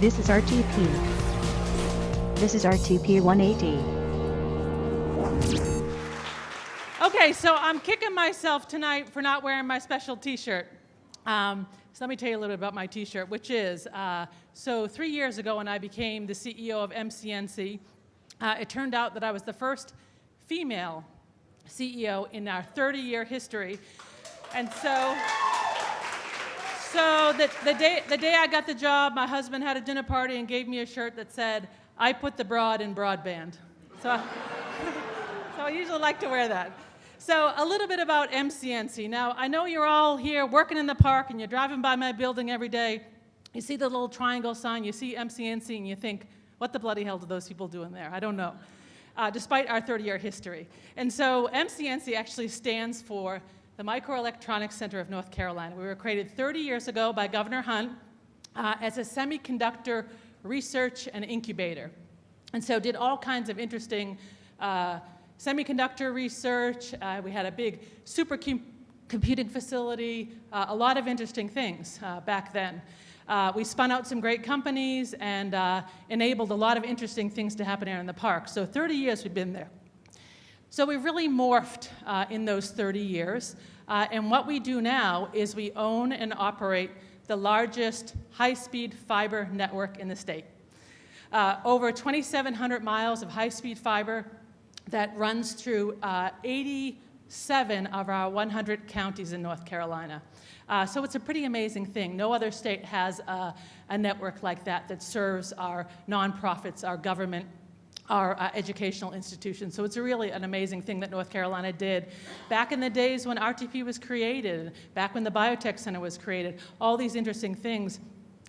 This is RTP. This is RTP180. Okay, so I'm kicking myself tonight for not wearing my special t-shirt. So let me tell you a little bit about my t-shirt, which is, so 3 years ago when I became the CEO of MCNC, it turned out that I was the first female CEO in our 30-year history. And so the day I got the job, my husband had a dinner party and gave me a shirt that said, "I put the broad in broadband." So I usually like to wear that. So a little bit about MCNC. Now, I know you're all here working in the park and you're driving by my building every day. You see the little triangle sign, you see MCNC, and you think, what the bloody hell do those people do in there? I don't know, despite our 30-year history. And so MCNC actually stands for the Microelectronics Center of North Carolina. We were created 30 years ago by Governor Hunt as a semiconductor research and incubator. And so did all kinds of interesting semiconductor research. We had a big supercomputing facility, a lot of interesting things back then. We spun out some great companies and enabled a lot of interesting things to happen here in the park. So 30 years we've been there. So we've really morphed in those 30 years. And what we do now is we own and operate the largest high-speed fiber network in the state. Over 2,700 miles of high-speed fiber that runs through 87 of our 100 counties in North Carolina. So it's a pretty amazing thing. No other state has a network like that serves our nonprofits, our government, our educational institutions. So it's really an amazing thing that North Carolina did. Back in the days when RTP was created, back when the Biotech Center was created, all these interesting things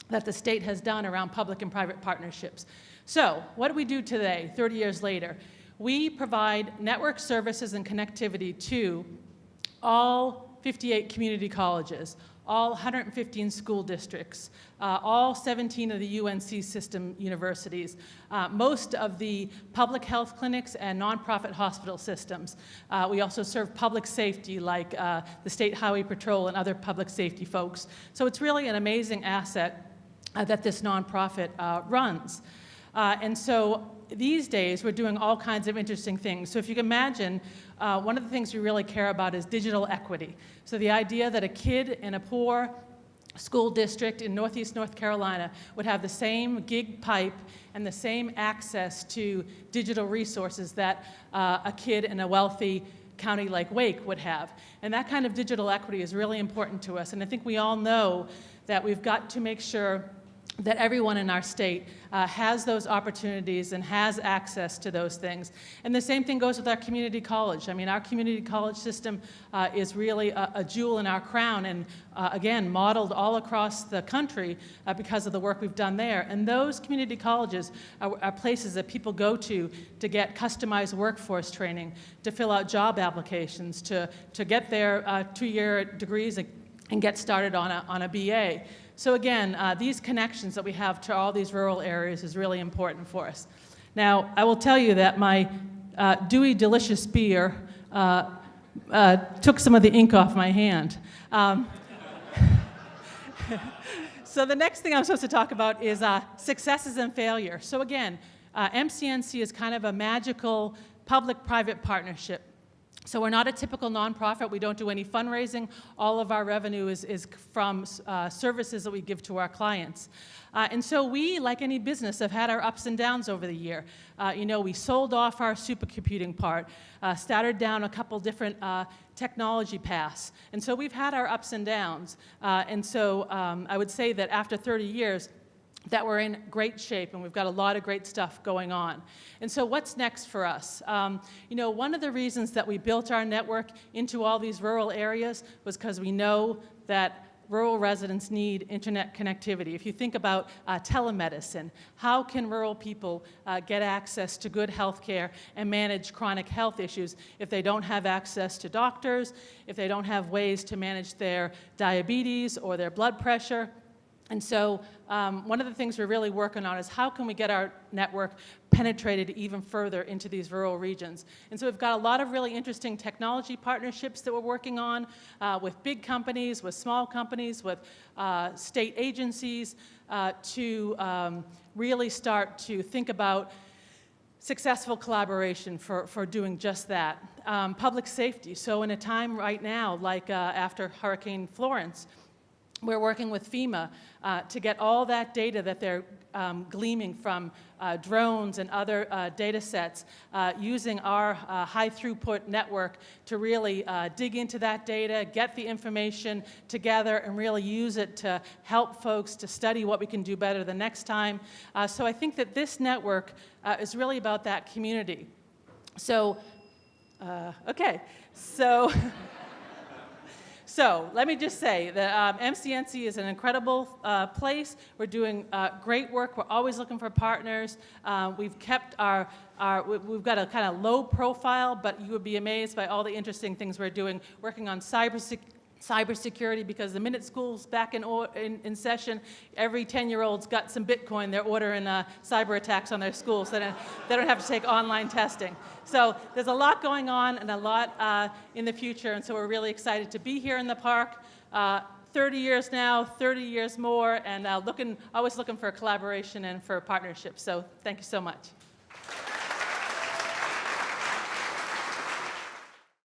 that the state has done around public and private partnerships. So what do we do today, 30 years later? We provide network services and connectivity to all 58 community colleges, all 115 school districts, all 17 of the UNC system universities, most of the public health clinics and nonprofit hospital systems. We also serve public safety like the State Highway Patrol and other public safety folks. So it's really an amazing asset that this nonprofit runs. And so these days, we're doing all kinds of interesting things. So if you can imagine, one of the things we really care about is digital equity. So the idea that a kid in a poor school district in Northeast North Carolina would have the same gig pipe and the same access to digital resources that a kid in a wealthy county like Wake would have. And that kind of digital equity is really important to us. And I think we all know that we've got to make sure that everyone in our state has those opportunities and has access to those things. And the same thing goes with our community college. I mean, our community college system is really a jewel in our crown and, again, modeled all across the country because of the work we've done there. And those community colleges are places that people go to get customized workforce training, to fill out job applications, to get their 2-year degrees and get started on a BA. So again, these connections that we have to all these rural areas is really important for us. Now, I will tell you that my dewy, delicious beer took some of the ink off my hand. So the next thing I'm supposed to talk about is successes and failure. So again, MCNC is kind of a magical public-private partnership. So we're not a typical nonprofit. We don't do any fundraising. All of our revenue is from services that we give to our clients. And so we, like any business, have had our ups and downs over the year. You know, we sold off our supercomputing part, started down a couple different technology paths. And so we've had our ups and downs. And so I would say that after 30 years, that we're in great shape and we've got a lot of great stuff going on. And so what's next for us? You know, one of the reasons that we built our network into all these rural areas was because we know that rural residents need internet connectivity. If you think about telemedicine, how can rural people get access to good health care and manage chronic health issues if they don't have access to doctors, if they don't have ways to manage their diabetes or their blood pressure? And so one of the things we're really working on is how can we get our network penetrated even further into these rural regions. And so we've got a lot of really interesting technology partnerships that we're working on with big companies, with small companies, with state agencies to really start to think about successful collaboration for doing just that. Public safety. So in a time right now, like after Hurricane Florence, we're working with FEMA to get all that data that they're gleaming from drones and other data sets using our high throughput network to really dig into that data, get the information together, and really use it to help folks to study what we can do better the next time. So I think that this network is really about that community. So, okay, so. So let me just say that MCNC is an incredible place. We're doing great work. We're always looking for partners. We've kept we've got a kind of low profile, but you would be amazed by all the interesting things we're doing, working on cybersecurity, because the minute school's back in session, every 10-year-old's got some Bitcoin. They're ordering cyber attacks on their schools, so they don't have to take online testing. So there's a lot going on and a lot in the future, and so we're really excited to be here in the park. 30 years now, 30 years more, and always looking for collaboration and for partnerships. So thank you so much.